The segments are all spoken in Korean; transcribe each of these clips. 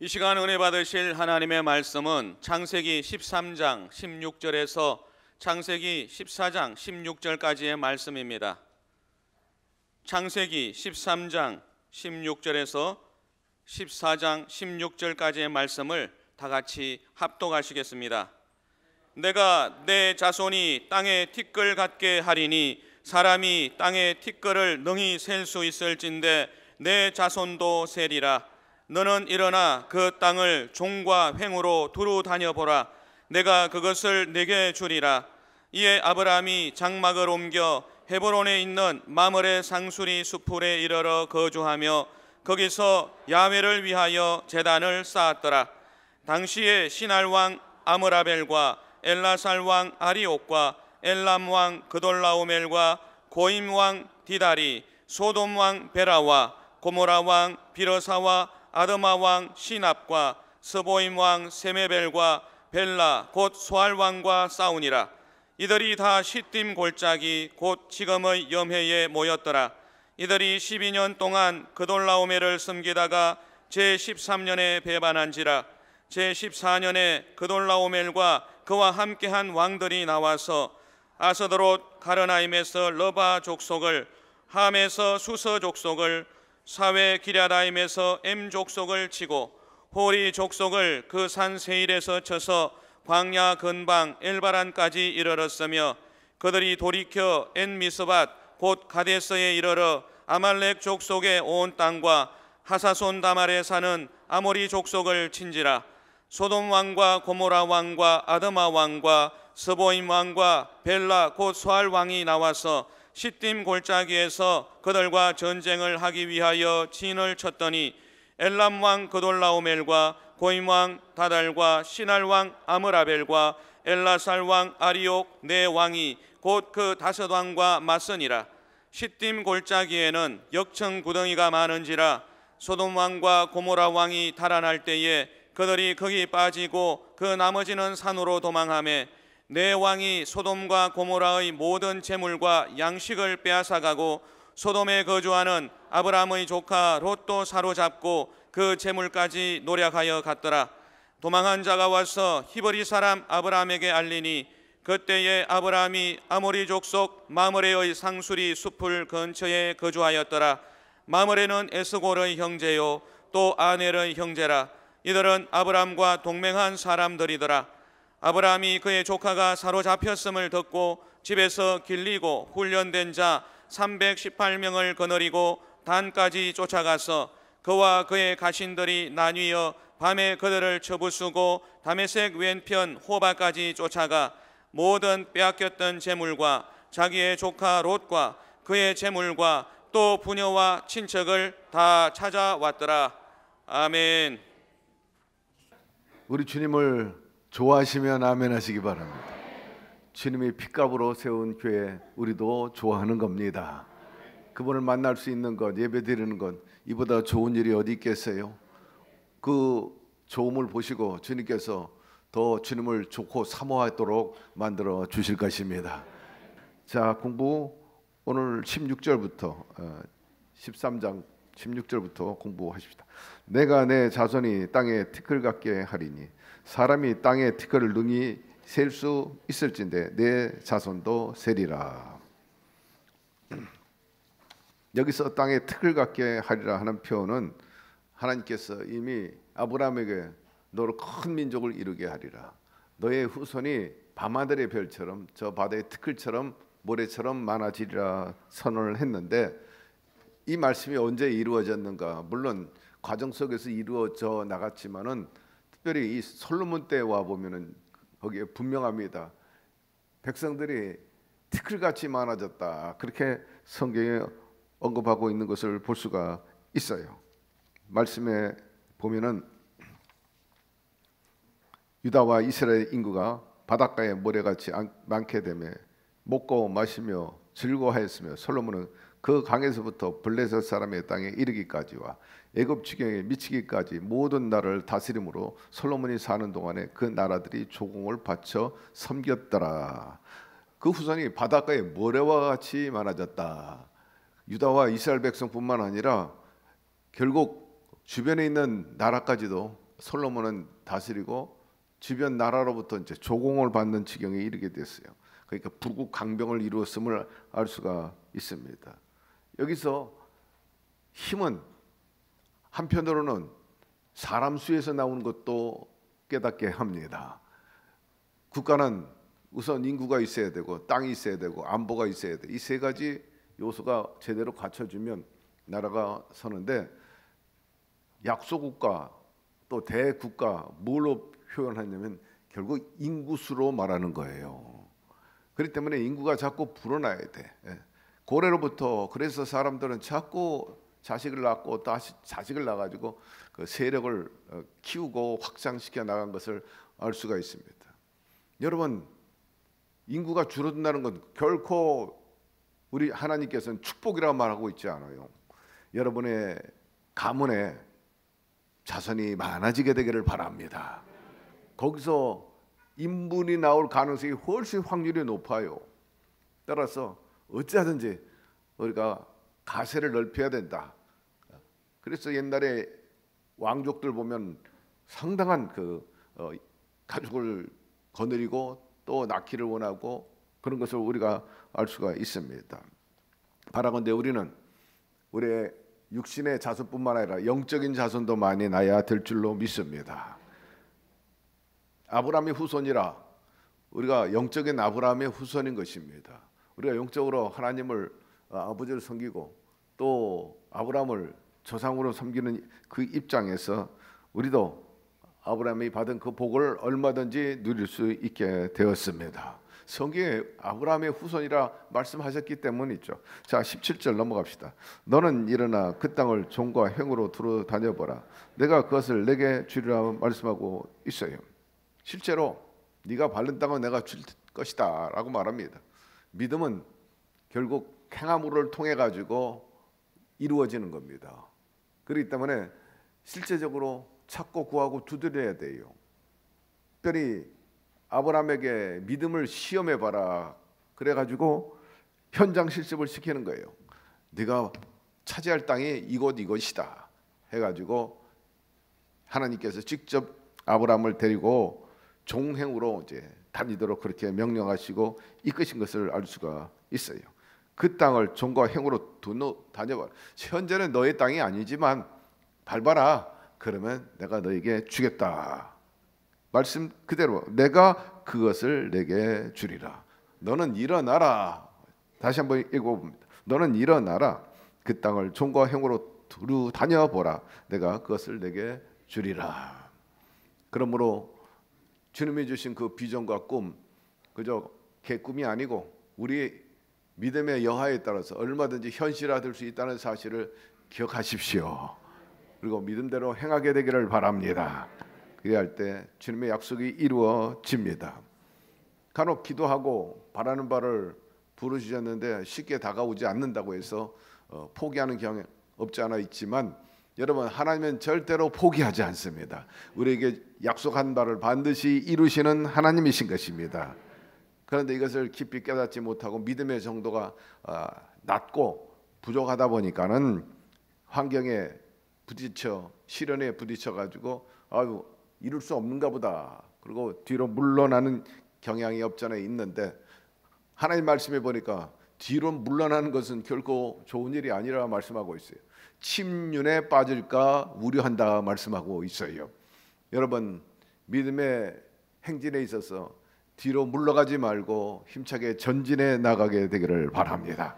이 시간 은혜 받으실 하나님의 말씀은 창세기 13장 16절에서 창세기 14장 16절까지의 말씀입니다. 창세기 13장 16절에서 14장 16절까지의 말씀을 다 같이 합독하시겠습니다. 내가 내 자손이 땅에 티끌 같게 하리니 사람이 땅에 티끌을 능히 셀 수 있을진데 내 자손도 세리라. 너는 일어나 그 땅을 종과 횡으로 두루 다녀보라. 내가 그것을 네게 주리라. 이에 아브라함이 장막을 옮겨 헤브론에 있는 마므레 상수리 수풀에 이르러 거주하며 거기서 야훼를 위하여 제단을 쌓았더라. 당시에 시날 왕 아므라벨과 엘라살 왕 아리옥과 엘람 왕 그돌라오멜과 고임 왕 디다리, 소돔 왕 베라와 고모라 왕 비러사와 아드마 왕 시납과 스보임 왕 세메벨과 벨라 곧 소알 왕과 싸우니라. 이들이 다 시딤 골짜기 곧 지금의 염해에 모였더라. 이들이 12년 동안 그돌라오멜을 섬기다가 제13년에 배반한지라. 제14년에 그돌라오멜과 그와 함께한 왕들이 나와서 아스드롯 가르나임에서 러바 족속을, 함에서 수서 족속을, 사웨 기랴다임에서 엠 족속을 치고 호리 족속을 그 산 세일에서 쳐서 광야 근방 엘바란까지 이르렀으며 그들이 돌이켜 엔미스밧 곧 가데스에 이르러 아말렉 족속의 온 땅과 하사손 다말에 사는 아모리 족속을 친지라. 소돔 왕과 고모라 왕과 아드마 왕과 스보임 왕과 벨라 곧 소알 왕이 나와서 시딤 골짜기에서 그들과 전쟁을 하기 위하여 진을 쳤더니 엘람 왕 그돌라오멜과 고임 왕 다달과 시날 왕 아므라벨과 엘라살 왕 아리옥 네 왕이 곧 그 다섯 왕과 맞서니라. 시딤 골짜기에는 역청 구덩이가 많은지라. 소돔 왕과 고모라 왕이 달아날 때에 그들이 거기 빠지고 그 나머지는 산으로 도망하매 네 왕이 소돔과 고모라의 모든 재물과 양식을 빼앗아가고 소돔에 거주하는 아브라함의 조카 롯도 사로잡고 그 재물까지 노략하여 갔더라. 도망한 자가 와서 히브리 사람 아브라함에게 알리니 그때에 아브라함이 아모리 족속 마므레의 상수리 숲을 근처에 거주하였더라. 마므레는 에스골의 형제요 또 아넬의 형제라. 이들은 아브라함과 동맹한 사람들이더라. 아브라함이 그의 조카가 사로잡혔음을 듣고 집에서 길리고 훈련된 자 318명을 거느리고 단까지 쫓아가서 그와 그의 가신들이 나뉘어 밤에 그들을 쳐부수고 다메섹 왼편 호바까지 쫓아가 모든 빼앗겼던 재물과 자기의 조카 롯과 그의 재물과 또 부녀와 친척을 다 찾아왔더라. 아멘. 우리 주님을 좋아하시면 아멘 하시기 바랍니다. 주님이 핏값으로 세운 교회 우리도 좋아하는 겁니다. 그분을 만날 수 있는 것, 예배 드리는 것, 이보다 좋은 일이 어디 있겠어요? 그 좋음을 보시고 주님께서 더 주님을 좋고 사모하도록 만들어 주실 것입니다. 자, 공부 오늘 16절부터 13장 16절부터 공부하십시다. 내가 내 자손이 땅에 티끌 같게 하리니 사람이 땅에 티끌을 능히 셀 수 있을진데 내 자손도 세리라. 여기서 땅에 티끌 같게 하리라 하는 표현은 하나님께서 이미 아브라함에게 너로 큰 민족을 이루게 하리라. 너의 후손이 밤하늘의 별처럼 저 바다의 티끌처럼 모래처럼 많아지리라 선언을 했는데 이 말씀이 언제 이루어졌는가? 물론 과정 속에서 이루어져 나갔지만은 특별히 이 솔로몬 때 와 보면은 거기에 분명합니다. 백성들이 티끌같이 많아졌다. 그렇게 성경에 언급하고 있는 것을 볼 수가 있어요. 말씀에 보면은 유다와 이스라엘 인구가 바닷가에 모래같이 많게 되며 먹고 마시며 즐거워하였으며 솔로몬은 그 강에서부터 블레셋 사람의 땅에 이르기까지와 애굽 지경에 미치기까지 모든 나라를 다스림으로 솔로몬이 사는 동안에 그 나라들이 조공을 바쳐 섬겼더라. 그 후손이 바닷가에 모래와 같이 많아졌다. 유다와 이스라엘 백성뿐만 아니라 결국 주변에 있는 나라까지도 솔로몬은 다스리고 주변 나라로부터 이제 조공을 받는 지경에 이르게 됐어요. 그러니까 불국 강병을 이루었음을 알 수가 있습니다. 여기서 힘은 한편으로는 사람 수에서 나오는 것도 깨닫게 합니다. 국가는 우선 인구가 있어야 되고 땅이 있어야 되고 안보가 있어야 돼. 이 세 가지 요소가 제대로 갖춰지면 나라가 서는데, 약소국가 또 대국가 뭘로 표현하냐면 결국 인구수로 말하는 거예요. 그렇기 때문에 인구가 자꾸 불어나야 돼. 고래로부터 그래서 사람들은 자꾸 자식을 낳고 다시 자식을 낳아가지고 그 세력을 키우고 확장시켜 나간 것을 알 수가 있습니다. 여러분, 인구가 줄어든다는 건 결코 우리 하나님께서는 축복이라고 말하고 있지 않아요. 여러분의 가문에 자손이 많아지게 되기를 바랍니다. 거기서 인분이 나올 가능성이 훨씬 확률이 높아요. 따라서 어찌하든지 우리가 가세를 넓혀야 된다. 그래서 옛날에 왕족들 보면 상당한 가족을 거느리고 또 낳기를 원하고 그런 것을 우리가 알 수가 있습니다. 바라건대 우리는 우리의 육신의 자손뿐만 아니라 영적인 자손도 많이 낳아야 될 줄로 믿습니다. 아브라함의 후손이라 우리가 영적인 아브라함의 후손인 것입니다. 우리가 영적으로 하나님을 아버지를 섬기고 또 아브라함을 조상으로 섬기는 그 입장에서 우리도 아브라함이 받은 그 복을 얼마든지 누릴 수 있게 되었습니다. 성경에 아브라함의 후손이라 말씀하셨기 때문이죠. 자, 17절 넘어갑시다. 너는 일어나 그 땅을 종과 행으로 두루 다녀보라. 내가 그것을 내게 주리라 말씀하고 있어요. 실제로 네가 밟는 땅은 내가 줄 것이다 라고 말합니다. 믿음은 결국 행함으로를 통해 가지고 이루어지는 겁니다. 그렇기 때문에 실제적으로 찾고 구하고 두드려야 돼요. 특별히 아브라함에게 믿음을 시험해 봐라. 그래 가지고 현장 실습을 시키는 거예요. 네가 차지할 땅이 이것이다 해 가지고 하나님께서 직접 아브라함을 데리고 종행으로 이제 다니도록 그렇게 명령하시고 이끄신 것을 알 수가 있어요. 그 땅을 종과 행으로 두루 다녀봐라. 현재는 너의 땅이 아니지만 밟아라. 그러면 내가 너에게 주겠다. 말씀 그대로 내가 그것을 내게 주리라. 너는 일어나라. 다시 한번 읽어봅니다. 너는 일어나라. 그 땅을 종과 행으로 두루 다녀보라. 내가 그것을 내게 주리라. 그러므로 주님이 주신 그 비전과 꿈 그저 개꿈이 아니고 우리의 믿음의 여하에 따라서 얼마든지 현실화될 수 있다는 사실을 기억하십시오. 그리고 믿음대로 행하게 되기를 바랍니다. 그래야 할 때 주님의 약속이 이루어집니다. 간혹 기도하고 바라는 바를 부르주셨는데 쉽게 다가오지 않는다고 해서 포기하는 경향 없지 않아 있지만 여러분, 하나님은 절대로 포기하지 않습니다. 우리에게 약속한 바를 반드시 이루시는 하나님이신 것입니다. 그런데 이것을 깊이 깨닫지 못하고 믿음의 정도가 낮고 부족하다 보니까는 환경에 부딪혀 시련에 부딪혀 가지고 아유 이룰 수 없는가 보다. 그리고 뒤로 물러나는 경향이 없잖아 있는데 하나님 말씀해 보니까 뒤로 물러나는 것은 결코 좋은 일이 아니라 말씀하고 있어요. 침륜에 빠질까 우려한다 말씀하고 있어요. 여러분, 믿음의 행진에 있어서 뒤로 물러가지 말고 힘차게 전진해 나가게 되기를 바랍니다.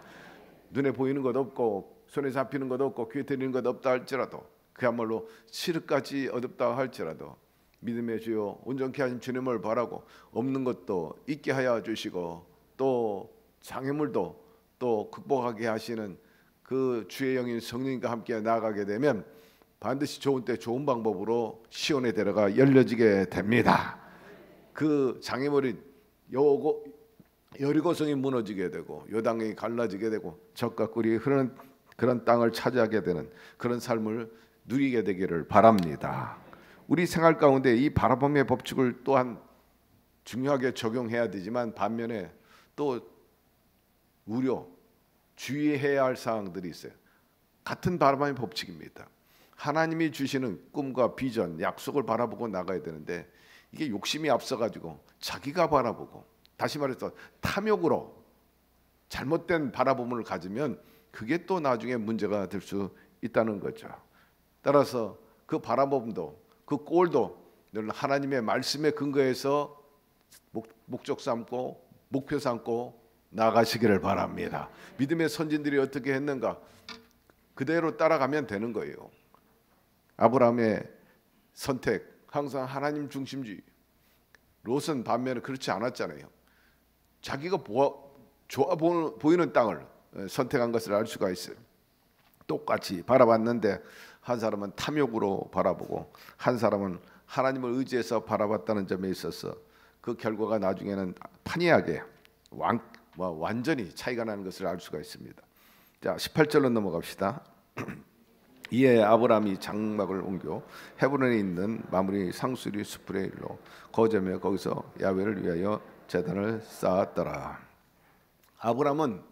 눈에 보이는 것 없고 손에 잡히는 것 없고 귀에 들리는 것 없다 할지라도 그야말로 시름까지 어둡다 할지라도 믿음의 주여 온전케 하신 주님을 바라고 없는 것도 있게 하여 주시고 또 장애물도 또 극복하게 하시는 그 주의 영인 성령님과 함께 나아가게 되면 반드시 좋은 때 좋은 방법으로 시온의 대로가 열려지게 됩니다. 그 장애물이 여리고성이 무너지게 되고 요단강이 갈라지게 되고 젖과 꿀이 흐르는 그런 땅을 차지하게 되는 그런 삶을 누리게 되기를 바랍니다. 우리 생활 가운데 이 바라봄의 법칙을 또한 중요하게 적용해야 되지만 반면에 또 우려, 주의해야 할 사항들이 있어요. 같은 바라봄의 법칙입니다. 하나님이 주시는 꿈과 비전, 약속을 바라보고 나가야 되는데 이게 욕심이 앞서가지고 자기가 바라보고, 다시 말해서 탐욕으로 잘못된 바라봄을 가지면 그게 또 나중에 문제가 될 수 있다는 거죠. 따라서 그 바라봄도, 그 꼴도 늘 하나님의 말씀에 근거해서 목적 삼고 목표 삼고 나가시기를 바랍니다. 믿음의 선진들이 어떻게 했는가 그대로 따라가면 되는 거예요. 아브라함의 선택 항상 하나님 중심주의. 롯은 반면에 그렇지 않았잖아요. 자기가 좋아 보이는 땅을 선택한 것을 알 수가 있어요. 똑같이 바라봤는데 한 사람은 탐욕으로 바라보고 한 사람은 하나님을 의지해서 바라봤다는 점에 있어서 그 결과가 나중에는 판이하게 완전히 차이가 나는 것을 알 수가 있습니다. 자, 18절로 넘어갑시다. 이에 아브라함이 장막을 옮겨 헤브론에 있는 마므리 상수리 숲의 일로 거점에 거기서 야훼를 위하여 제단을 쌓았더라. 아브라함은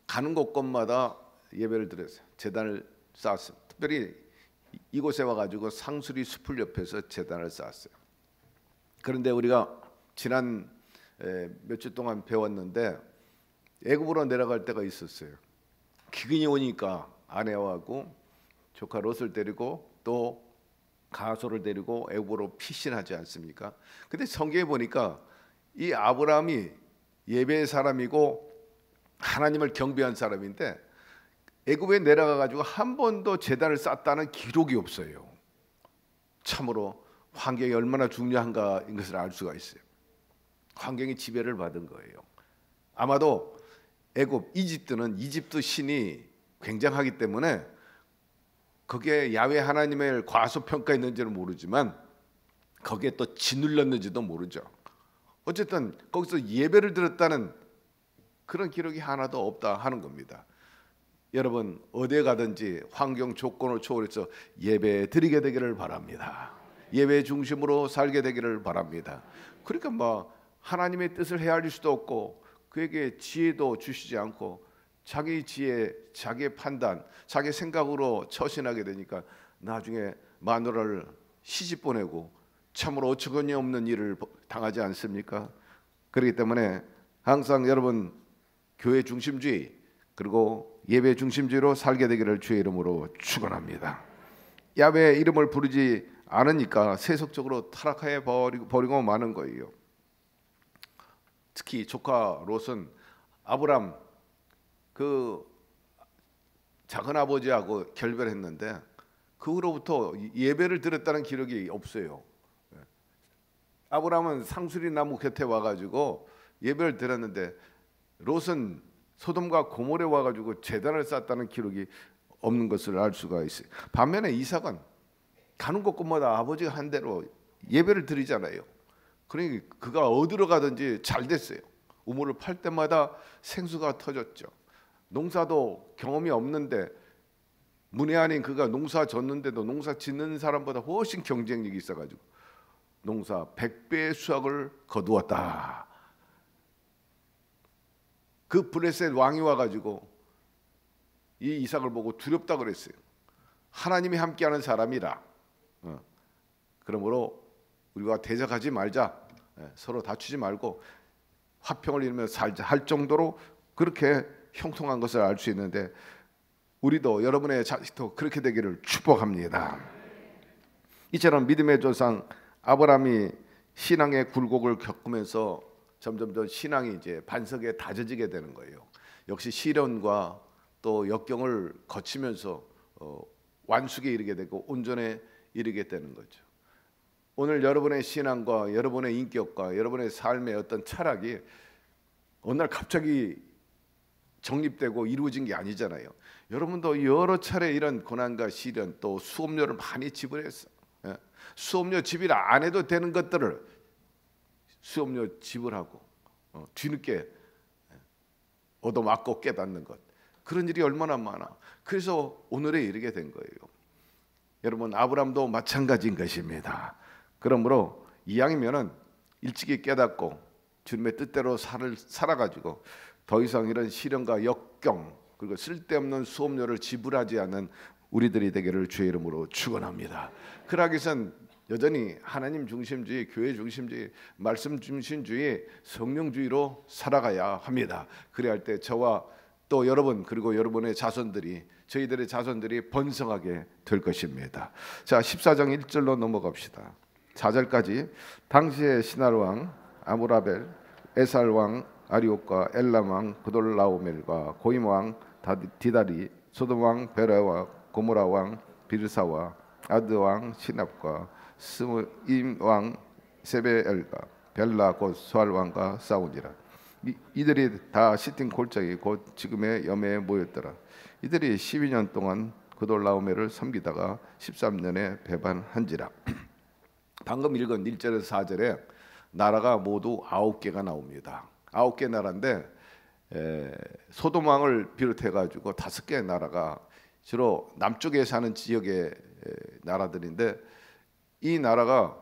가는 곳곳마다 예배를 드렸어요. 제단을 쌓았습니다. 특별히 이곳에 와가지고 상수리 숲을 옆에서 제단을 쌓았어요. 그런데 우리가 지난 몇 주 동안 배웠는데 애굽으로 내려갈 때가 있었어요. 기근이 오니까 아내하고 조카 롯을 데리고 또 가소를 데리고 애굽으로 피신하지 않습니까? 근데 성경에 보니까 이 아브라함이 예배의 사람이고 하나님을 경배한 사람인데 애굽에 내려가 가지고 한 번도 제단을 쌓았다는 기록이 없어요. 참으로 환경이 얼마나 중요한가 이것을 알 수가 있어요. 환경이 지배를 받은 거예요. 아마도 애굽, 이집트는 이집트 신이 굉장하기 때문에 거기에 야훼 하나님을 과소평가했는지는 모르지만 거기에 또 짓눌렸는지도 모르죠. 어쨌든 거기서 예배를 드렸다는 그런 기록이 하나도 없다 하는 겁니다. 여러분 어디에 가든지 환경 조건을 초월해서 예배 드리게 되기를 바랍니다. 예배 중심으로 살게 되기를 바랍니다. 그러니까 하나님의 뜻을 헤아릴 수도 없고 그에게 지혜도 주시지 않고 자기 지혜, 자기의 판단, 자기 생각으로 처신하게 되니까 나중에 마누라를 시집 보내고 참으로 어처구니 없는 일을 당하지 않습니까? 그렇기 때문에 항상 여러분 교회 중심주의 그리고 예배 중심주의로 살게 되기를 주의 이름으로 축원합니다. 야훼의 이름을 부르지 않으니까 세속적으로 타락해 버리고 마는 거예요. 특히 조카 롯은 아브람 그 작은 아버지하고 결별했는데 그 후로부터 예배를 드렸다는 기록이 없어요. 아브람은 상수리 나무 곁에 와가지고 예배를 드렸는데 롯은 소돔과 고모레 와가지고 제단을 쌓았다는 기록이 없는 것을 알 수가 있어요. 반면에 이삭은 가는 곳곳마다 아버지가 한 대로 예배를 드리잖아요. 그러니 그가 어디로 가든지 잘 됐어요. 우물을 팔 때마다 생수가 터졌죠. 농사도 경험이 없는데 문외한인 그가 농사 졌는데도 농사 짓는 사람보다 훨씬 경쟁력이 있어가지고 농사 100배의 수확을 거두었다. 그 블레셋 왕이 와가지고 이 이삭을 보고 두렵다 그랬어요. 하나님이 함께하는 사람이라. 그러므로 우리가 대적하지 말자. 서로 다투지 말고 화평을 이루며 살자 할 정도로 그렇게 형통한 것을 알 수 있는데 우리도 여러분의 자식도 그렇게 되기를 축복합니다. 이처럼 믿음의 조상 아브라함이 신앙의 굴곡을 겪으면서 점점 신앙이 이제 반석에 다져지게 되는 거예요. 역시 시련과 또 역경을 거치면서 완숙에 이르게 되고 온전에 이르게 되는 거죠. 오늘 여러분의 신앙과 여러분의 인격과 여러분의 삶의 어떤 철학이 어느 날 갑자기 정립되고 이루어진 게 아니잖아요. 여러분도 여러 차례 이런 고난과 시련 또 수업료를 많이 지불했어. 수업료 지불 안 해도 되는 것들을 수업료 지불하고 뒤늦게 얻어맞고 깨닫는 것, 그런 일이 얼마나 많아. 그래서 오늘에 이르게 된 거예요. 여러분 아브라함도 마찬가지인 것입니다. 그러므로 이왕이면은 일찍이 깨닫고 주님의 뜻대로 살아가지고 더 이상 이런 시련과 역경 그리고 쓸데없는 수업료를 지불하지 않는 우리들이 되기를 주의 이름으로 축원합니다. 그러기 위해선 여전히 하나님 중심주의, 교회 중심주의, 말씀 중심주의, 성령주의로 살아가야 합니다. 그래야 할 때 저와 또 여러분 그리고 여러분의 자손들이 저희들의 자손들이 번성하게 될 것입니다. 자, 14장 1절로 넘어갑시다. 4절까지 당시의 시날 왕 아무라벨, 에살 왕 아리옥과 엘람 왕 그돌라오멜과 고임 왕 디다리, 소돔 왕 베라와 고모라 왕 비르사와 아드 왕 시납과 스무임 왕 세베엘과 벨라 곧 수알 왕과 싸우니라. 이들이 다 시팀 골짜기 곧 지금의 염해에 모였더라. 이들이 12년 동안 그돌라오멜을 섬기다가 13년에 배반한지라. 방금 읽은 1절에서 4절에 나라가 모두 9개가 나옵니다. 9개 나라인데 소돔 왕을 비롯해 가지고 5개의 나라가 주로 남쪽에 사는 지역의 나라들인데, 이 나라가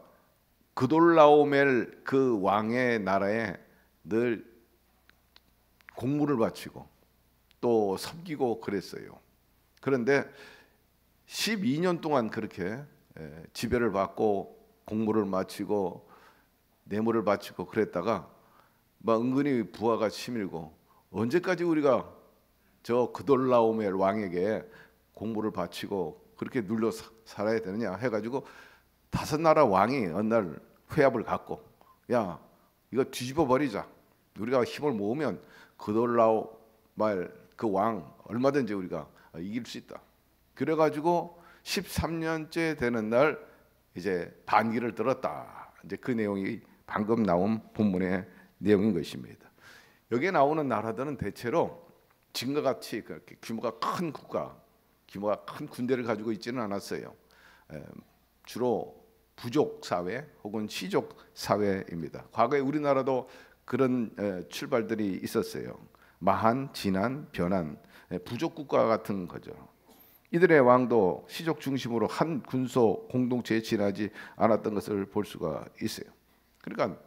그돌라오멜 그 왕의 나라에 늘 공물을 바치고 또 섬기고 그랬어요. 그런데 12년 동안 그렇게 지배를 받고 공물을 바치고 뇌물을 바치고 그랬다가 막 은근히 부하가 치밀고, 언제까지 우리가 저 그돌라오멜 왕에게 공물을 바치고 그렇게 눌러 살아야 되느냐 해가지고 5나라 왕이 어느 날 회합을 갖고, 야 이거 뒤집어 버리자. 우리가 힘을 모으면 그돌라오멜 그 왕 얼마든지 우리가 이길 수 있다. 그래가지고 13년째 되는 날 이제 반기를 들었다. 이제 그 내용이 방금 나온 본문의 내용인 것입니다. 여기에 나오는 나라들은 대체로 지금과 같이 그렇게 규모가 큰 국가, 규모가 큰 군대를 가지고 있지는 않았어요. 주로 부족 사회 혹은 시족 사회입니다. 과거에 우리나라도 그런 출발들이 있었어요. 마한, 진한, 변한 부족 국가 같은 거죠. 이들의 왕도 시족 중심으로 한 군소 공동체에 지나지 않았던 것을 볼 수가 있어요. 그러니까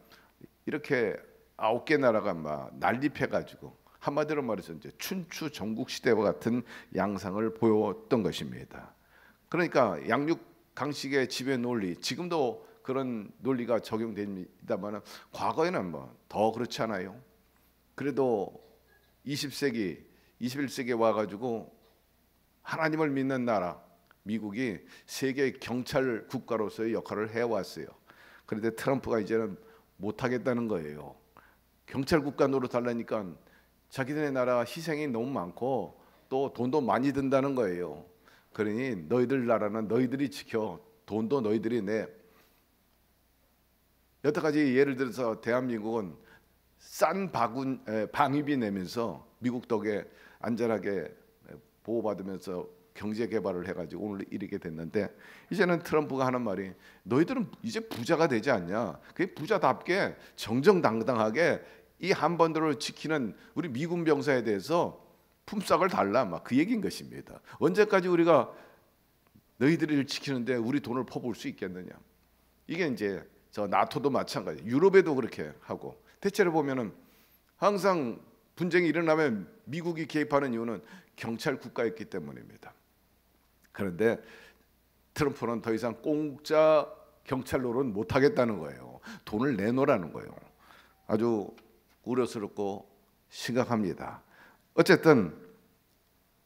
이렇게 9개 나라가 막 난립해가지고 한마디로 말해서 이제 춘추 전국 시대와 같은 양상을 보였던 것입니다. 그러니까 양육 강식의 지배 논리, 지금도 그런 논리가 적용됩니다만 과거에는 뭐 더 그렇지 않아요. 그래도 20세기, 21세기에 와가지고 하나님을 믿는 나라 미국이 세계 경찰 국가로서의 역할을 해왔어요. 그런데 트럼프가 이제는 못하겠다는 거예요. 경찰 국가 노릇하려니까 자기네 나라 희생이 너무 많고 또 돈도 많이 든다는 거예요. 그러니 너희들 나라는 너희들이 지켜, 돈도 너희들이 내. 여태까지 예를 들어서 대한민국은 싼 방위비 내면서 미국 덕에 안전하게 보호받으면서 경제 개발을 해가지고 오늘 이르게 됐는데, 이제는 트럼프가 하는 말이 너희들은 이제 부자가 되지 않냐? 그 부자답게 정정당당하게 이 한반도를 지키는 우리 미군 병사에 대해서 품삯을 달라, 막 그 얘기인 것입니다. 언제까지 우리가 너희들을 지키는데 우리 돈을 퍼부을 수 있겠느냐? 이게 이제 저 나토도 마찬가지, 유럽에도 그렇게 하고, 대체로 보면은 항상 분쟁이 일어나면 미국이 개입하는 이유는 경찰 국가였기 때문입니다. 그런데 트럼프는 더 이상 공짜 경찰 노릇 못 하겠다는 거예요. 돈을 내놓으라는 거예요. 아주 우려스럽고 심각합니다. 어쨌든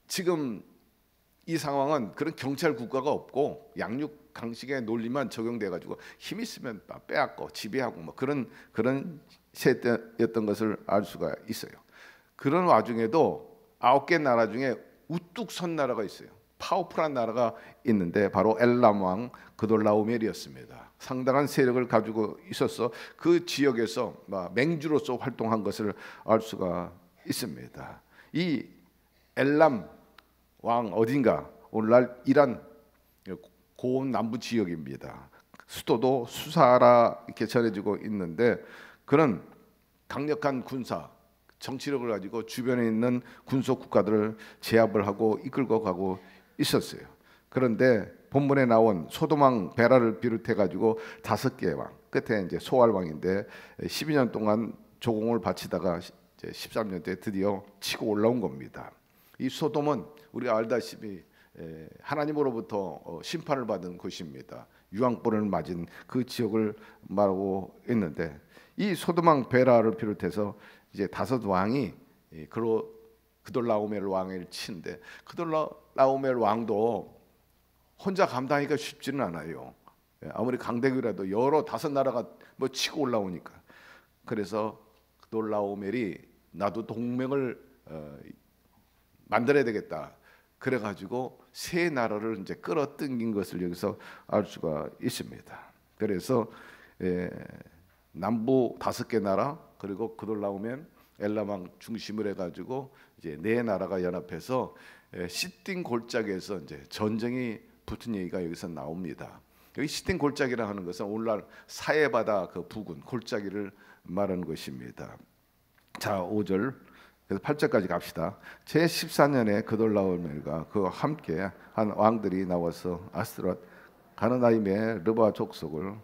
지금 이 상황은 그런 경찰 국가가 없고 양육 강식의 논리만 적용돼 가지고 힘 있으면 빼앗고 지배하고 뭐 그런 세대였던 것을 알 수가 있어요. 그런 와중에도 9개 나라 중에 우뚝 선 나라가 있어요. 파워풀한 나라가 있는데 바로 엘람 왕 그돌라오멜이었습니다. 상당한 세력을 가지고 있어서 그 지역에서 맹주로서 활동한 것을 알 수가 있습니다. 이 엘람 왕 어딘가 오늘날 이란 고원 남부 지역입니다. 수도도 수사라 이렇게 전해지고 있는데, 그런 강력한 군사 정치력을 가지고 주변에 있는 군소 국가들을 제압을 하고 이끌고 가고 있었어요. 그런데 본문에 나온 소돔 왕 베라를 비롯해 가지고 5개의 왕, 끝에 이제 소알 왕인데 12년 동안 조공을 바치다가 이제 13년 때 드디어 치고 올라온 겁니다. 이 소돔은 우리가 알다시피 하나님으로부터 심판을 받은 곳입니다. 유황불을 맞은 그 지역을 말하고 있는데, 이 소돔왕 베라를 비롯해서 이제 다섯 왕이 그돌라오멜 왕을 치는데, 그돌라오멜 왕도 혼자 감당하기가 쉽지는 않아요. 아무리 강대국이라도 여러 다섯 나라가 뭐 치고 올라오니까. 그래서 그돌라오멜이 나도 동맹을 만들어야 되겠다. 그래가지고 세 나라를 이제 끌어당긴 것을 여기서 알 수가 있습니다. 그래서 남부 5개 나라, 그리고 그돌라오멜 엘라망 중심으로 해가지고 이제 네 나라가 연합해서 시띵 골짜기에서 이제 전쟁이 붙은 얘기가 여기서 나옵니다. 여기 시띵 골짜기라 하는 것은 오늘날 사해바다 그 부근 골짜기를 말하는 것입니다. 자, 5절 그래서 8절까지 갑시다. 제 14년에 그돌라오멜과 그와 함께 한 왕들이 나와서 아스트롯 가느나임의 르바 족속을,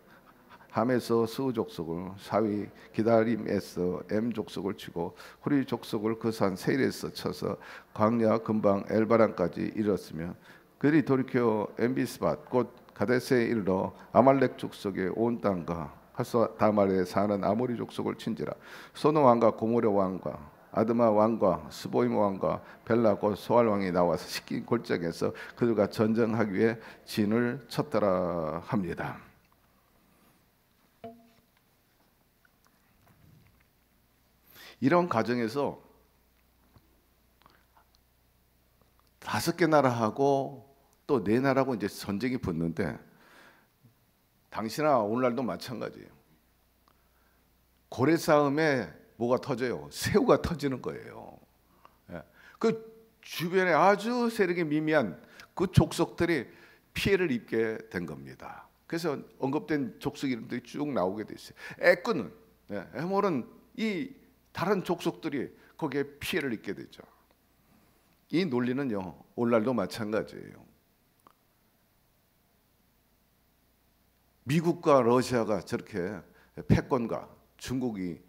함에서 스우 족속을, 사위 기다림에서 엠 족속을 치고 후리 족속을 그 산 세일에서 쳐서 광야 근방 엘바란까지 이르렀으며, 그들이 돌이켜 엠비스밭 곧 가데스에 이르러 아말렉 족속의 온 땅과 하소다말에 사는 아모리 족속을 친지라. 소노 왕과 고모레 왕과 아드마 왕과 스보임 왕과 벨라 곧 소알 왕이 나와서 시킨 골짜기에서 그들과 전쟁하기 위해 진을 쳤더라 합니다. 이런 과정에서 5개 나라하고 또 4나라하고 이제 전쟁이 붙는데, 당시나 오늘날도 마찬가지예요. 고래 싸움에 뭐가 터져요? 새우가 터지는 거예요. 그 주변에 아주 세력이 미미한 그 족속들이 피해를 입게 된 겁니다. 그래서 언급된 족속 이름들이 쭉 나오게 돼 있어요. 에꾸는, 에몰은 이 다른 족속들이 거기에 피해를 입게 되죠. 이 논리는요, 오늘날도 마찬가지예요. 미국과 러시아가 저렇게 패권과 중국이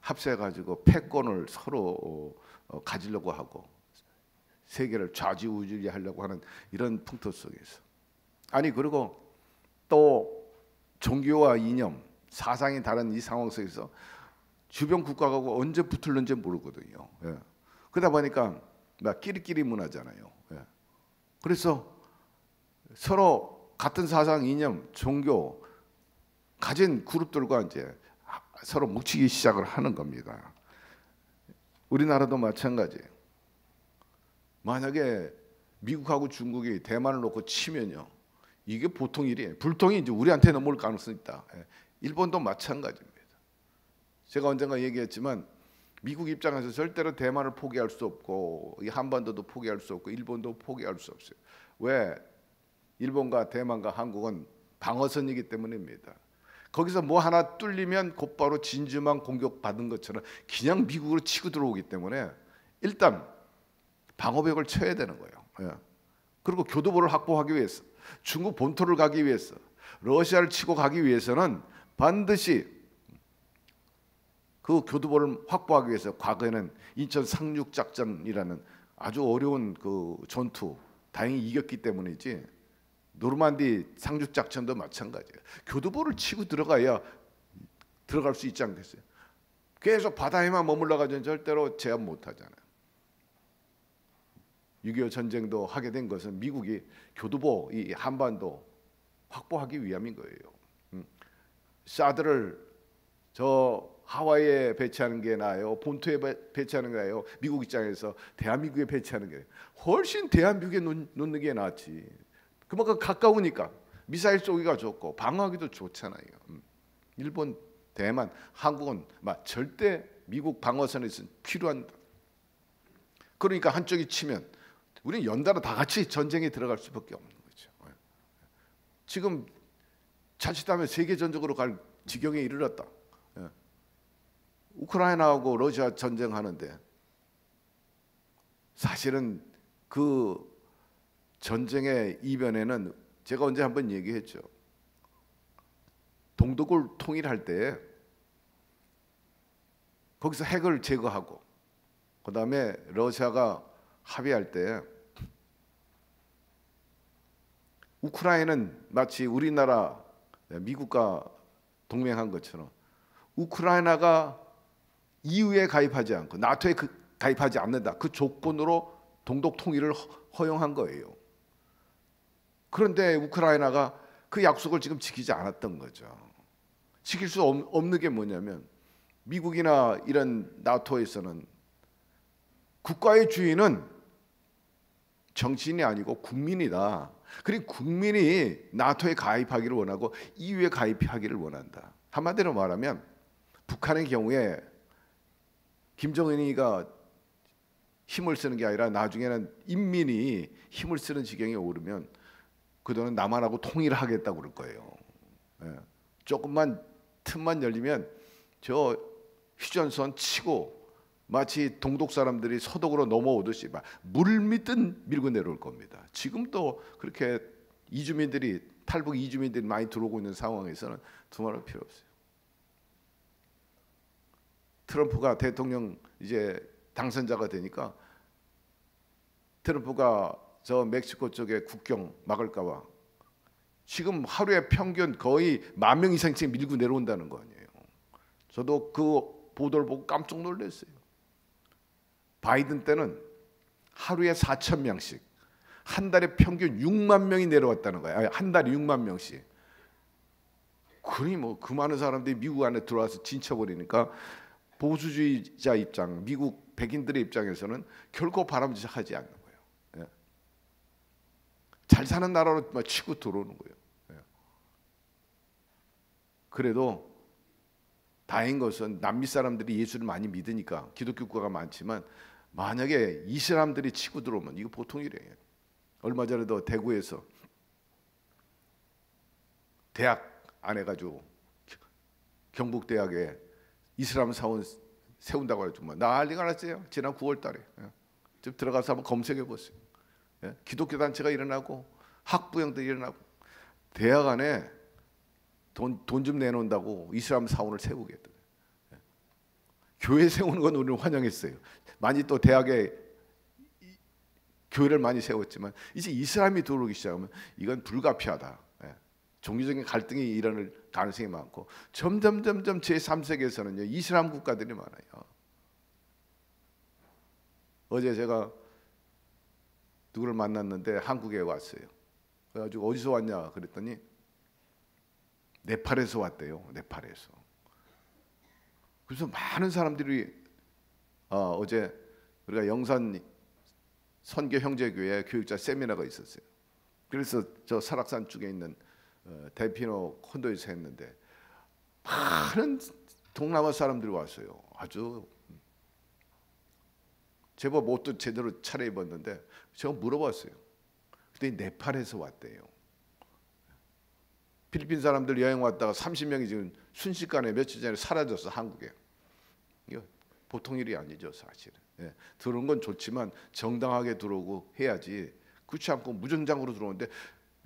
합세해가지고 패권을 서로 가지려고 하고 세계를 좌지우지하려고 하는 이런 풍토 속에서, 아니 그리고 또 종교와 이념, 사상이 다른 이 상황 속에서 주변 국가하고 언제 붙을는지 모르거든요. 그러다 보니까 끼리끼리 문화잖아요. 그래서 서로 같은 사상, 이념, 종교 가진 그룹들과 이제 서로 뭉치기 시작을 하는 겁니다. 우리나라도 마찬가지예요. 만약에 미국하고 중국이 대만을 놓고 치면요, 이게 보통 일이에요. 불통이 이제 우리한테 넘어올 가능성이 있다. 일본도 마찬가지입니다. 제가 언젠가 얘기했지만 미국 입장에서 절대로 대만을 포기할 수 없고, 이 한반도도 포기할 수 없고, 일본도 포기할 수 없어요. 왜? 일본과 대만과 한국은 방어선이기 때문입니다. 거기서 뭐 하나 뚫리면 곧바로 진주만 공격받은 것처럼 그냥 미국으로 치고 들어오기 때문에 일단 방어벽을 쳐야 되는 거예요. 그리고 교두보를 확보하기 위해서, 중국 본토를 가기 위해서, 러시아를 치고 가기 위해서는 반드시 그 교두보를 확보하기 위해서 과거에는 인천 상륙작전이라는 아주 어려운 그 전투 다행히 이겼기 때문이지, 노르만디 상륙작전도 마찬가지예요. 교두보를 치고 들어가야 들어갈 수 있지 않겠어요? 계속 바다에만 머물러가지고는 절대로 제압 못하잖아요. 6.25 전쟁도 하게 된 것은 미국이 교두보, 이 한반도 확보하기 위함인 거예요. 사드를 저 하와이에 배치하는 게 나아요? 본토에 배치하는 게 나아요? 미국 입장에서 대한민국에 배치하는 게 훨씬 대한민국에 놓는 게 낫지. 그만큼 가까우니까 미사일 쏘기가 좋고 방어하기도 좋잖아요. 일본, 대만, 한국은 절대 미국 방어선에서 필요한. 그러니까 한쪽이 치면 우리는 연달아 다 같이 전쟁에 들어갈 수밖에 없는 거죠. 지금 자칫하면 세계 전적으로 갈 지경에 이르렀다. 우크라이나하고 러시아 전쟁하는데 사실은 그 전쟁의 이변에는 제가 언제 한번 얘기했죠. 동독을 통일할 때 거기서 핵을 제거하고 그다음에 러시아가 합의할 때 우크라이나는 마치 우리나라 미국과 동맹한 것처럼 우크라이나가 EU에 가입하지 않고 나토에 가입하지 않는다. 그 조건으로 동독 통일을 허용한 거예요. 그런데 우크라이나가 그 약속을 지금 지키지 않았던 거죠. 지킬 수 없는 게 뭐냐면 미국이나 이런 나토에서는 국가의 주인은 정치인이 아니고 국민이다. 그리고 국민이 나토에 가입하기를 원하고 EU에 가입하기를 원한다. 한마디로 말하면 북한의 경우에 김정은이가 힘을 쓰는 게 아니라 나중에는 인민이 힘을 쓰는 지경에 오르면 그들은 남한하고 통일을 하겠다고 그럴 거예요. 예. 조금만 틈만 열리면 저 휴전선 치고 마치 동독 사람들이 서독으로 넘어오듯이 막 물밀듯 밀고 내려올 겁니다. 지금도 그렇게 이주민들이 탈북 이주민들이 많이 들어오고 있는 상황에서는 두말할 필요 없어요. 트럼프가 대통령 이제 당선자가 되니까 트럼프가 저 멕시코 쪽에 국경 막을까 봐 지금 하루에 평균 거의 10,000명 이상씩 밀고 내려온다는 거 아니에요. 저도 그 보도를 보고 깜짝 놀랐어요. 바이든 때는 하루에 4,000명씩, 한 달에 평균 6만 명이 내려왔다는 거예요. 아니, 한 달에 6만 명씩. 그러니 뭐 그 많은 사람들이 미국 안에 들어와서 진쳐버리니까 보수주의자 입장, 미국 백인들의 입장에서는 결코 바람직하지 않는 거예요. 예. 잘 사는 나라로 치고 들어오는 거예요. 예. 그래도 다행인 것은 남미 사람들이 예수를 많이 믿으니까 기독교 국가가 많지만 만약에 이 사람들이 치고 들어오면 이거 보통 일이에요. 얼마 전에도 대구에서 대학 안 해가지고 경북대학에 이슬람 사원 세운다고 해가지고 난리가 났어요. 지난 9월달에 좀 들어가서 한번 검색해 보세요. 예? 기독교 단체가 일어나고 학부형들이 일어나고 대학 안에 돈 좀 내놓는다고 이슬람 사원을 세우겠다. 예? 교회 세우는 건 우리는 환영했어요. 많이 또 대학에 교회를 많이 세웠지만 이제 이슬람이 들어오기 시작하면 이건 불가피하다. 예? 종교적인 갈등이 일어날 가능성이 많고 점점 제3세계에서는요 이슬람 국가들이 많아요. 어제 제가 누구를 만났는데 한국에 왔어요. 그래가지고 어디서 왔냐 그랬더니 네팔에서 왔대요. 네팔에서. 그래서 많은 사람들이 어제 우리가 영산 선교 형제교회 교육자 세미나가 있었어요. 그래서 저 설악산 쪽에 있는 대피노 콘도에서 했는데 많은 동남아 사람들이 왔어요. 아주 제법 옷도 제대로 차려입었는데 제가 물어봤어요. 그랬더니 네팔에서 왔대요. 필리핀 사람들 여행 왔다가 30명이 지금 순식간에 며칠 전에 사라졌어 한국에. 이거 보통 일이 아니죠 사실은. 예, 들어온 건 좋지만 정당하게 들어오고 해야지. 그렇지 않고 무정장으로 들어오는데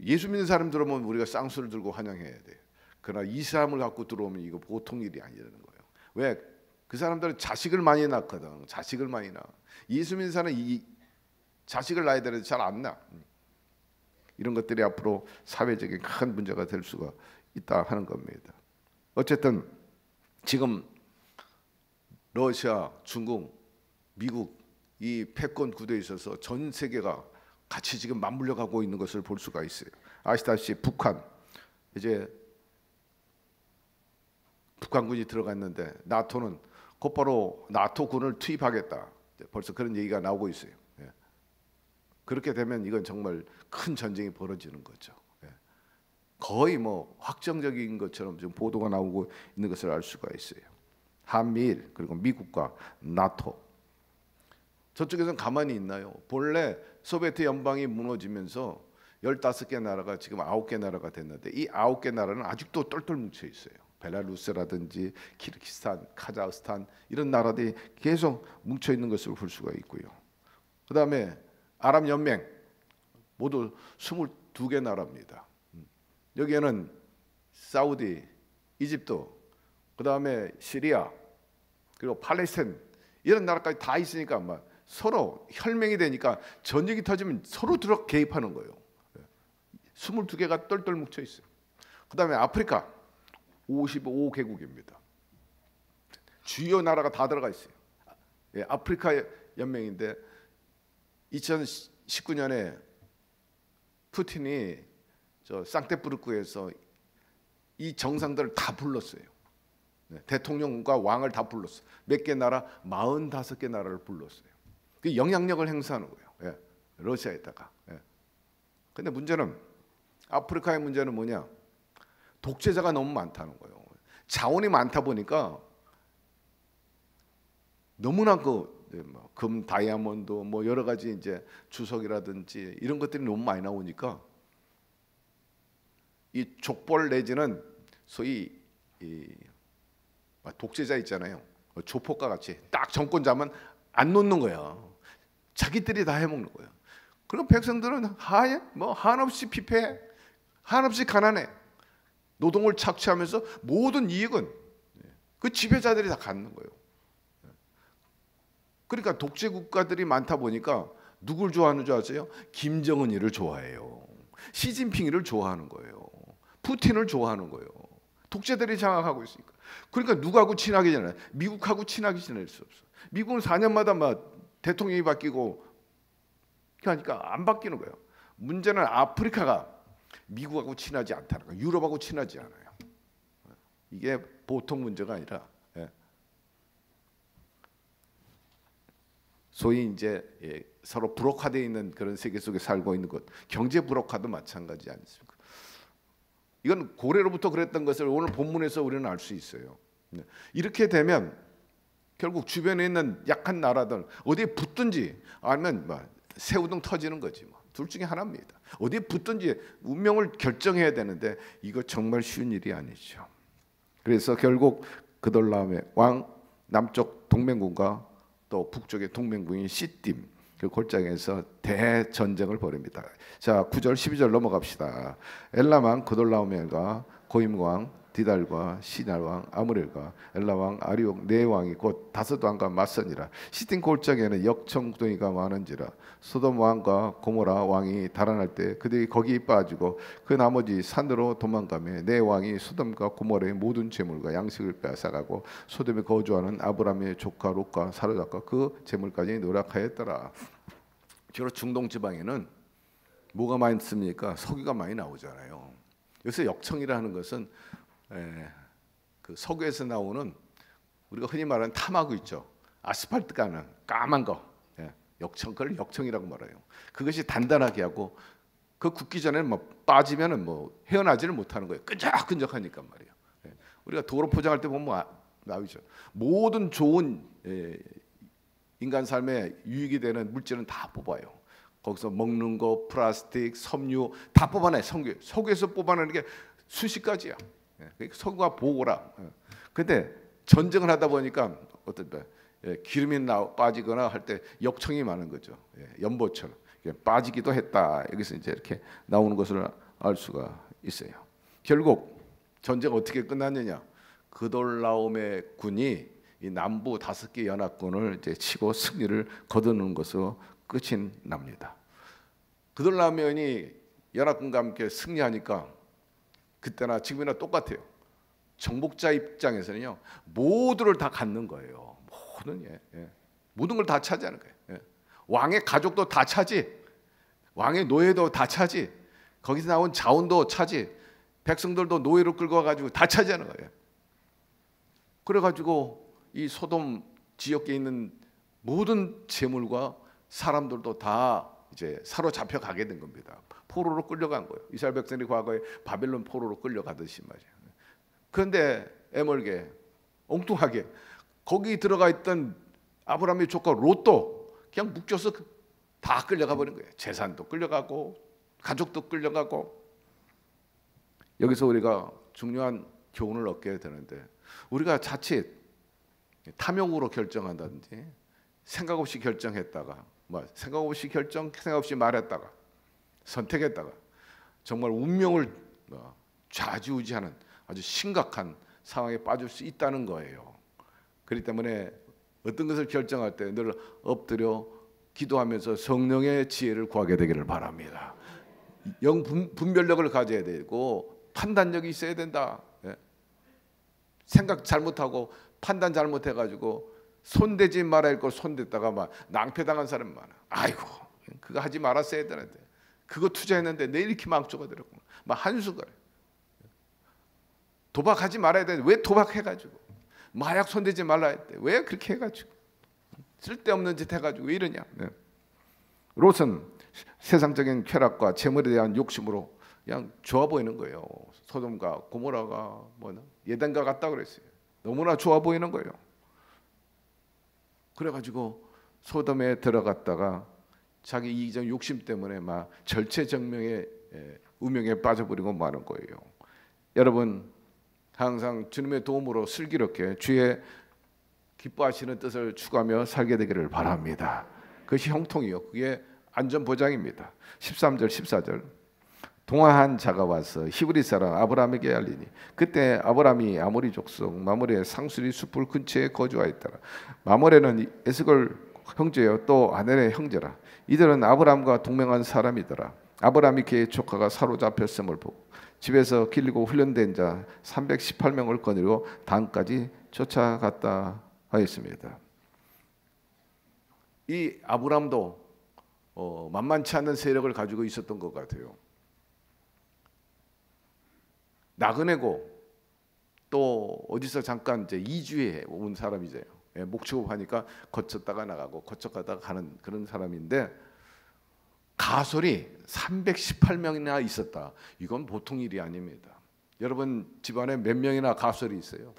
예수 믿는 사람 들어오면 우리가 쌍수를 들고 환영해야 돼요. 그러나 이슬람을 갖고 들어오면 이거 보통 일이 아니라는 거예요. 왜? 그 사람들은 자식을 많이 낳거든. 자식을 많이 낳아. 예수 믿는 사람은 이 자식을 낳아야 되는데 잘 안 낳아. 이런 것들이 앞으로 사회적인 큰 문제가 될 수가 있다 하는 겁니다. 어쨌든 지금 러시아, 중국, 미국 이 패권 구도에 있어서 전 세계가 같이 지금 맞물려 가고 있는 것을 볼 수가 있어요. 아시다시피 북한 이제 북한군이 들어갔는데 나토는 곧바로 나토군을 투입하겠다. 벌써 그런 얘기가 나오고 있어요. 예. 그렇게 되면 이건 정말 큰 전쟁이 벌어지는 거죠. 예. 거의 뭐 확정적인 것처럼 지금 보도가 나오고 있는 것을 알 수가 있어요. 한미일 그리고 미국과 나토. 저쪽에서는 가만히 있나요? 본래 소비에트 연방이 무너지면서 15개 나라가 지금 9개 나라가 됐는데 이 9개 나라는 아직도 똘똘 뭉쳐 있어요. 벨라루스라든지 키르기스탄, 카자흐스탄 이런 나라들이 계속 뭉쳐 있는 것을 볼 수가 있고요. 그다음에 아랍 연맹 모두 22개 나라입니다. 여기에는 사우디, 이집트, 그다음에 시리아, 그리고 팔레스타인 이런 나라까지 다 있으니까 막 서로 혈맹이 되니까 전쟁이 터지면 서로 들어 개입하는 거예요. 22개가 똘똘 뭉쳐 있어요. 그다음에 아프리카 55개국입니다. 주요 나라가 다 들어가 있어요. 예, 아프리카 연맹인데 2019년에 푸틴이 저 상테부르크에서 이 정상들을 다 불렀어요. 네, 대통령과 왕을 다 불렀어요. 몇 개 나라? 45개 나라를 불렀어요. 그 영향력을 행사하는 거예요. 예, 러시아에다가. 예. 근데 문제는 아프리카의 문제는 뭐냐? 독재자가 너무 많다는 거예요. 자원이 많다 보니까 너무나 금, 다이아몬드, 뭐 여러 가지 이제 주석이라든지 이런 것들이 너무 많이 나오니까 이 족벌 내지는 소위 독재자 있잖아요. 조폭과 같이 딱 정권 잡으면 안 놓는 거야. 자기들이 다 해먹는 거야. 그럼 백성들은 한없이 피폐해, 한없이 가난해. 노동을 착취하면서 모든 이익은 그 지배자들이 다 갖는 거예요. 그러니까 독재 국가들이 많다 보니까 누굴 좋아하는 줄 아세요? 김정은이를 좋아해요. 시진핑이를 좋아하는 거예요. 푸틴을 좋아하는 거예요. 독재들이 장악하고 있으니까. 그러니까 누구하고 친하게 지내요? 미국하고 친하게 지낼 수 없어. 미국은 4년마다 막 대통령이 바뀌고 그러니까 안 바뀌는 거예요. 문제는 아프리카가 미국하고 친하지 않다는 거예요. 유럽하고 친하지 않아요. 이게 보통 문제가 아니라 소위 이제 서로 불혹화되어 있는 그런 세계 속에 살고 있는 것, 경제 불혹화도 마찬가지 아니습니까? 이건 고래로부터 그랬던 것을 오늘 본문에서 우리는 알 수 있어요. 이렇게 되면 결국 주변에 있는 약한 나라들 어디에 붙든지 아니면 새우등 터지는 거지 뭐. 둘 중에 하나입니다. 어디에 붙든지 운명을 결정해야 되는데 이거 정말 쉬운 일이 아니죠. 그래서 결국 그돌라움의 왕 남쪽 동맹군과 또 북쪽의 동맹군인 시딤 그 골짜기에서 대전쟁을 벌입니다. 자, 9절 12절 넘어갑시다. 엘람왕 그돌라오멜과 고임왕 디달과 시날왕 아므렐과 엘라왕 아리옥 네 왕이 곧 다섯 왕과 맞서니라. 시딤 골짜기에는 역청동이가 많은지라. 소돔 왕과 고모라 왕이 달아날 때 그들이 거기 빠지고 그 나머지 산으로 도망가며 네 왕이 소돔과 고모라의 모든 재물과 양식을 빼앗아가고 소돔에 거주하는 아브람의 조카 롯과 사로잡고 그 재물까지 노력하였더라. 주로 중동 지방에는 뭐가 많습니까? 석유가 많이 나오잖아요. 여기서 역청이라는 것은 그 석유에서 나오는 우리가 흔히 말하는 탐하고 있죠. 아스팔트 가는 까만 거, 역청, 그걸 역청이라고 말해요. 그것이 단단하게 하고 그 굳기 전에는 뭐 빠지면은 뭐 헤어나지를 못하는 거예요. 끈적끈적하니까 말이에요. 우리가 도로 포장할 때 보면 나오죠. 모든 좋은 인간 삶에 유익이 되는 물질은 다 뽑아요. 거기서 먹는 거, 플라스틱, 섬유 다 뽑아내. 석유에서 뽑아내는 게 수십 가지야. 석유가 보고라. 근데 전쟁을 하다 보니까 어떤 기름이 빠지거나 할 때 역청이 많은 거죠. 연보처럼 빠지기도 했다. 여기서 이제 이렇게 나오는 것을 알 수가 있어요. 결국 전쟁 어떻게 끝났느냐? 그돌라오멜 군이 이 남부 5개 연합군을 이제 치고 승리를 거두는 것으로 끝이 납니다. 그돌라오멜이 연합군과 함께 승리하니까 그때나 지금이나 똑같아요. 정복자 입장에서는요 모두를 다 갖는 거예요. 모든 걸 다 차지하는 거예요. 왕의 가족도 다 차지, 왕의 노예도 다 차지, 거기서 나온 자원도 차지, 백성들도 노예로 끌고 와가지고 다 차지하는 거예요. 그래가지고 이 소돔 지역에 있는 모든 재물과 사람들도 다 이제 사로잡혀 가게 된 겁니다. 포로로 끌려간 거예요. 이스라엘 백성들이 과거에 바벨론 포로로 끌려가듯이 말이에요. 그런데 애멀게 엉뚱하게 거기 들어가 있던 아브라함의 조카 롯도 그냥 묶여서 다 끌려가 버린 거예요. 재산도 끌려가고 가족도 끌려가고. 여기서 우리가 중요한 교훈을 얻게 되는데, 우리가 자칫 탐욕으로 결정한다든지 생각 없이 결정했다가 생각 없이 말했다가 선택했다가 정말 운명을 좌지우지하는 아주 심각한 상황에 빠질 수 있다는 거예요. 그렇기 때문에 어떤 것을 결정할 때 늘 엎드려 기도하면서 성령의 지혜를 구하게 되기를 바랍니다. 분별력을 가져야 되고 판단력이 있어야 된다. 예. 생각 잘못하고 판단 잘못해가지고 손대지 말아야 할 걸 손댔다가 막 낭패당한 사람 많아. 아이고 그거 하지 말았어야 되는데 그거 투자했는데 내 이렇게 망조가 되더라고. 막 한수거려. 도박하지 말아야 되는데 왜 도박해가지고 마약 손대지 말라 했대. 왜 그렇게 해가지고 쓸데없는 짓 해가지고 왜 이러냐. 네. 롯은 세상적인 쾌락과 재물에 대한 욕심으로 그냥 좋아 보이는 거예요. 소돔과 고모라가 예덴과 같다 그랬어요. 너무나 좋아 보이는 거예요. 그래가지고 소돔에 들어갔다가 자기 이기적 욕심 때문에 막 절체절명의 우명에 빠져버리고 마는 거예요. 여러분 항상 주님의 도움으로 슬기롭게 주의 기뻐하시는 뜻을 추구하며 살게 되기를 바랍니다. 그것이 형통이요, 그게 안전보장입니다. 13절 14절 동화한 자가 와서 히브리 사람 아브라함에게 알리니 그때 아브라함이 아모리 족속 마므레의 상수리 숲을 근처에 거주하였더라. 마므레는 에스골 형제요 또 아넬의 형제라. 이들은 아브라함과 동맹한 사람이더라. 아브라함이 그의 조카가 사로잡혔음을 보고 집에서 길리고 훈련된 자 318명을 거느리고 단까지 쫓아갔다 하였습니다. 이 아브라함도 만만치 않은 세력을 가지고 있었던 것 같아요. 나그네고 또 어디서 잠깐 이제 이주해 온 사람이세요. 목축업하니까 거쳤다가 나가고 거쳤다가 가는 그런 사람인데 가솔이 318명이나 있었다. 이건 보통 일이 아닙니다. 여러분 집안에 몇 명이나 가솔이 있어요?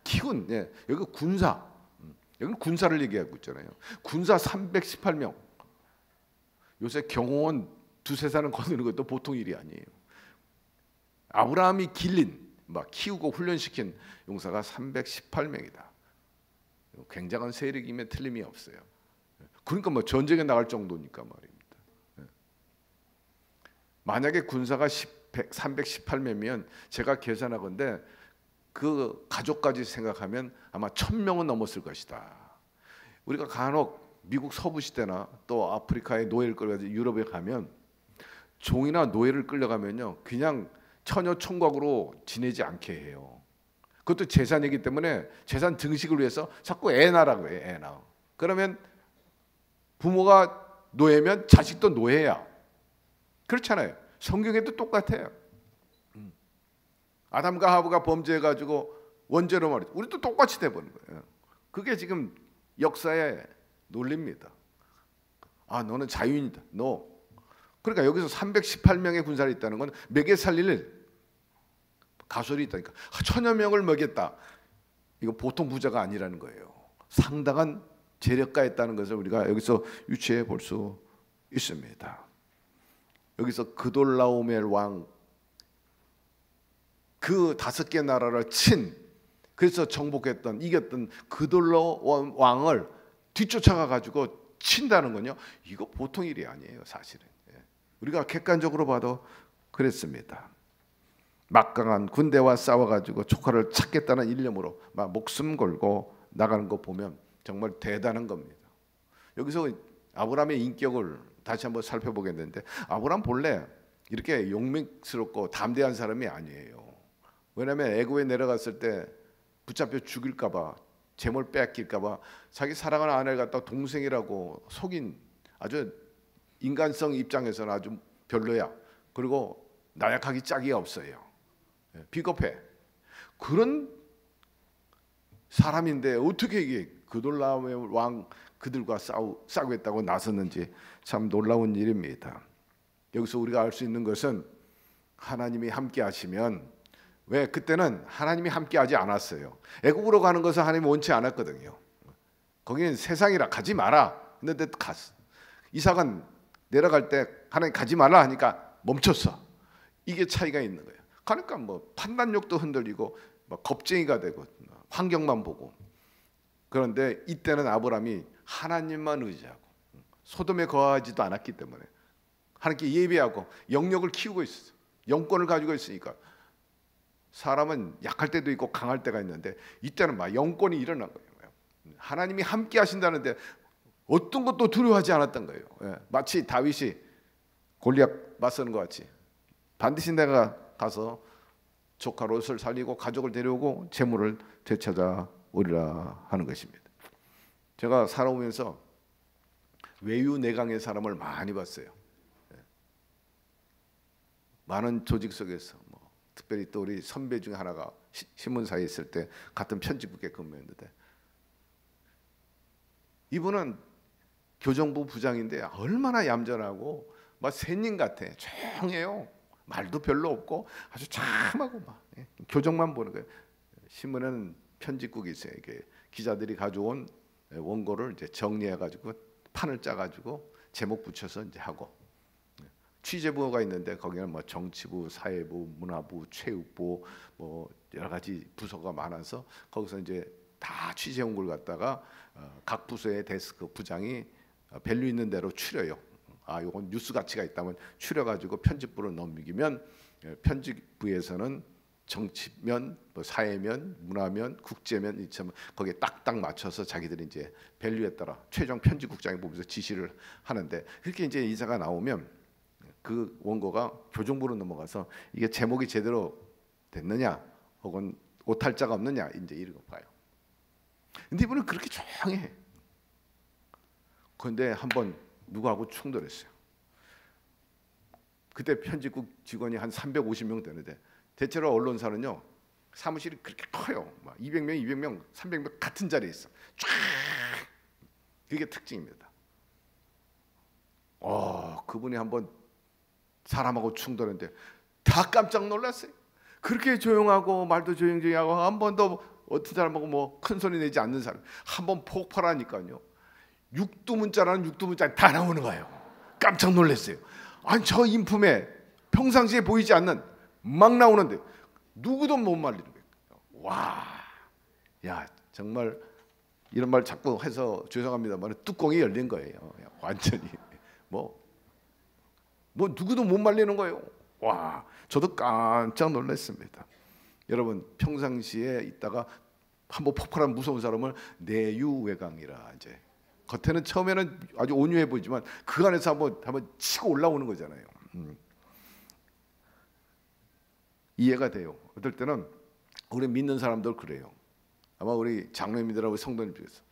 기군, 여기 군사, 여기는 군사를 얘기하고 있잖아요. 군사 318명. 요새 경호원 두세 사람 거느리는 것도 보통 일이 아니에요. 아브라함이 길린, 막 키우고 훈련시킨 용사가 318명이다. 굉장한 세력임에 틀림이 없어요. 그러니까 뭐 전쟁에 나갈 정도니까 말입니다. 만약에 군사가 318명이면 제가 계산하건대 그 가족까지 생각하면 아마 1000명은 넘었을 것이다. 우리가 간혹 미국 서부 시대나 또 아프리카의 노예를 끌려가지고 유럽에 가면 종이나 노예를 끌려가면요 그냥 처녀 총각으로 지내지 않게 해요. 그것도 재산이기 때문에 재산 증식을 위해서 자꾸 애 낳으라고 해요. 애 낳아. 그러면 부모가 노예면 자식도 노예야. 그렇잖아요. 성경에도 똑같아요. 아담과 하브가 범죄해가지고 원죄로 말이죠. 우리도 똑같이 돼버린 거예요. 그게 지금 역사의 논리입니다. 아, 너는 자유인이다. 너. 그러니까 여기서 318명의 군사를 있다는 건 먹여 살릴 가솔이 있다니까. 1000여 명을 먹였다. 이거 보통 부자가 아니라는 거예요. 상당한 재력가였다는 것을 우리가 여기서 유추해 볼 수 있습니다. 여기서 그돌라오멜 왕 그 5개 나라를 그래서 정복했던 이겼던 그돌라오 왕을 뒤쫓아가 가지고 친다는 건요. 이거 보통 일이 아니에요, 사실은. 우리가 객관적으로 봐도 그랬습니다. 막강한 군대와 싸워가지고 조카를 찾겠다는 일념으로 막 목숨 걸고 나가는 거 보면 정말 대단한 겁니다. 여기서 아브라함의 인격을 다시 한번 살펴보겠는데 아브라함 본래 이렇게 용맹스럽고 담대한 사람이 아니에요. 왜냐하면 애굽에 내려갔을 때 붙잡혀 죽일까 봐 재물 뺏길까 봐 자기 사랑하는 아내를 갖다 동생이라고 속인 아주 인간성 입장에서는 아주 별로야. 그리고 나약하기 짝이 없어요. 비겁해. 그런 사람인데 어떻게 이게 그돌라오멜 왕 그들과 싸우겠다고 나섰는지 참 놀라운 일입니다. 여기서 우리가 알 수 있는 것은 하나님이 함께 하시면 왜 그때는 하나님이 함께 하지 않았어요. 애굽으로 가는 것은 하나님이 원치 않았거든요. 거기는 세상이라 가지 마라. 근데 갔어. 이삭은 내려갈 때 하나님 가지 말라 하니까 멈췄어. 이게 차이가 있는 거예요. 그러니까 뭐 판단력도 흔들리고 뭐 겁쟁이가 되고 환경만 보고. 그런데 이때는 아브라함이 하나님만 의지하고 소돔에 거하지도 않았기 때문에 하나님께 예배하고 영역을 키우고 있었어. 영권을 가지고 있으니까 사람은 약할 때도 있고 강할 때가 있는데 이때는 막 영권이 일어난 거예요. 하나님이 함께 하신다는데 어떤 것도 두려워하지 않았던 거예요. 마치 다윗이 골리앗 맞서는 것 같이 반드시 내가 가서 조카 롯을 살리고 가족을 데려오고 재물을 되찾아 오리라 하는 것입니다. 제가 살아오면서 외유 내강의 사람을 많이 봤어요. 많은 조직 속에서 특별히 또 우리 선배 중에 하나가 신문사에 있을 때 같은 편집국에 근무했는데, 이분은 교정부 부장인데 얼마나 얌전하고 막仙人 같아. 조용해요. 말도 별로 없고 아주 참하고 막 교정만 보는 거예요. 신문에는 편집국이 있어요. 이게 기자들이 가져온 원고를 이제 정리해가지고 판을 짜가지고 제목 붙여서 이제 하고, 취재부가 있는데 거기는 뭐 정치부, 사회부, 문화부, 체육부 뭐 여러 가지 부서가 많아서 거기서 이제 다 취재온 걸 갖다가 각 부서의 데스크 부장이 밸류 있는 대로 추려요. 아, 요건 뉴스 가치가 있다면 추려가지고 편집부로 넘기면 편집부에서는 정치면, 뭐 사회면, 문화면, 국제면 이처럼 거기에 딱딱 맞춰서 자기들이 이제 밸류에 따라 최종 편집국장이 보면서 지시를 하는데, 그렇게 이제 이사가 나오면 그 원고가 교정부로 넘어가서 이게 제목이 제대로 됐느냐 혹은 오탈자가 없느냐 이제 이런 거 봐요. 근데 이분은 그렇게 조용해. 그런데 한번 누구하고 충돌했어요. 그때 편집국 직원이 한 350명 되는데, 대체로 언론사는요 사무실이 그렇게 커요. 막 200명, 200명, 300명 같은 자리에 있어. 쫙. 그게 특징입니다. 그분이 한번 사람하고 충돌했는데 다 깜짝 놀랐어요. 그렇게 조용하고 말도 조용히 하고 한 번도 어떤 사람하고 뭐 큰 소리 내지 않는 사람 한번 폭발하니까요, 육두문자라는 육두문자 다 나오는 거예요. 깜짝 놀랐어요. 아니 저 인품에 평상시에 보이지 않는 막 나오는데 누구도 못 말리는 거예요. 와, 야 정말 이런 말 자꾸 해서 죄송합니다만 뚜껑이 열린 거예요. 완전히 뭐 누구도 못 말리는 거예요. 와, 저도 깜짝 놀랐습니다. 여러분 평상시에 있다가 한번 폭발한 무서운 사람을 내유외강이라, 이제 겉에는 처음에는 아주 온유해 보이지만 그 안에서 한번 치고 올라오는 거잖아요. 이해가 돼요. 어떨 때는 우리 믿는 사람들 그래요. 아마 우리 장로님들하고 성도님 중에서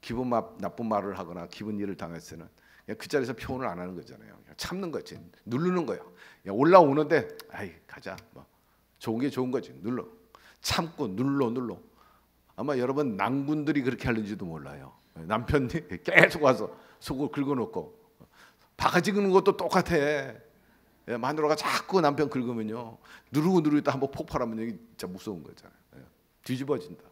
기분 나쁜 말을 하거나 기분 일을 당했을 때는 그냥 그 자리에서 표현을 안 하는 거잖아요. 그냥 참는 거지. 누르는 거예요. 올라오는데 아이 가자. 뭐 좋은 게 좋은 거지. 눌러. 참고 눌러. 아마 여러분 낭군들이 그렇게 하는지도 몰라요. 남편이 계속 와서 속을 긁어놓고, 바가지 긁는 것도 똑같아. 마누라가 자꾸 남편 긁으면요 누르고 있다 한번 폭발하면 이게 진짜 무서운 거잖아요. 뒤집어진다.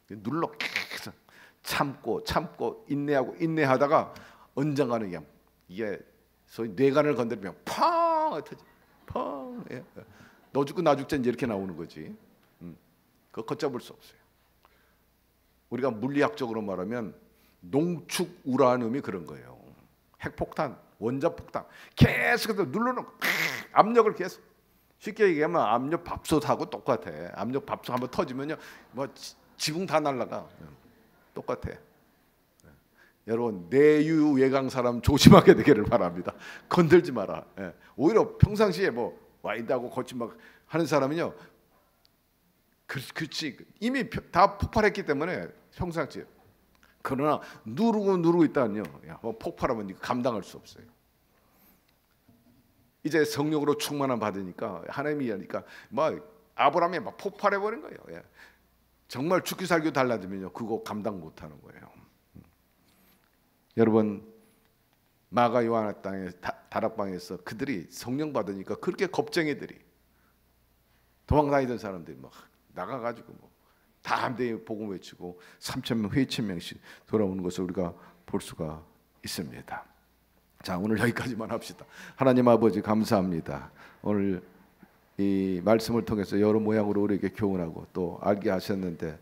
눌러 계속 참고 인내하다가 언젠가는 그냥 이게 소위 뇌관을 건드리면 펑 터져. 펑. 너 죽고 나 죽자 이제 이렇게 나오는 거지. 그거 걷잡을 수 없어요. 우리가 물리학적으로 말하면 농축 우라늄이 그런 거예요. 핵폭탄, 원자폭탄 계속해서 눌러놓고 압력을 계속, 쉽게 얘기하면 압력 밥솥하고 똑같아. 압력 밥솥 한번 터지면요 뭐 지붕 다 날라가. 똑같아. 여러분 내유외강 사람 조심하게 되기를 바랍니다. 건들지 마라. 오히려 평상시에 뭐 와인다고 거친 막 하는 사람은요, 그렇지 이미 다 폭발했기 때문에 평상시에. 그러나 누르고 있다면요, 뭐 폭발하면 감당할 수 없어요. 이제 성령으로 충만함 받으니까 하나님이 하니까 막 아브라함이 막 폭발해 버린 거예요. 정말 죽기 살기 달라지면요 그거 감당 못하는 거예요. 여러분 마가 요하나 땅의 다락방에서 그들이 성령 받으니까 그렇게 겁쟁이들이 도망다니던 사람들이 막 나가가지고 뭐 다 함께 복음 외치고 3,000명, 2,000명씩 돌아오는 것을 우리가 볼 수가 있습니다. 자, 오늘 여기까지만 합시다. 하나님 아버지 감사합니다. 오늘 이 말씀을 통해서 여러 모양으로 우리에게 교훈하고 또 알게 하셨는데,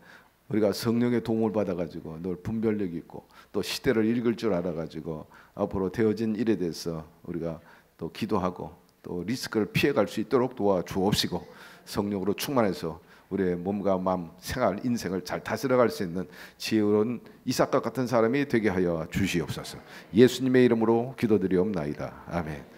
우리가 성령의 도움을 받아가지고 늘 분별력 있고 또 시대를 읽을 줄 알아가지고 앞으로 되어진 일에 대해서 우리가 또 기도하고 또 리스크를 피해갈 수 있도록 도와주옵시고, 성령으로 충만해서 우리의 몸과 마음, 생활, 인생을 잘 다스려갈 수 있는 지혜로운 이삭과 같은 사람이 되게 하여 주시옵소서. 예수님의 이름으로 기도드리옵나이다. 아멘.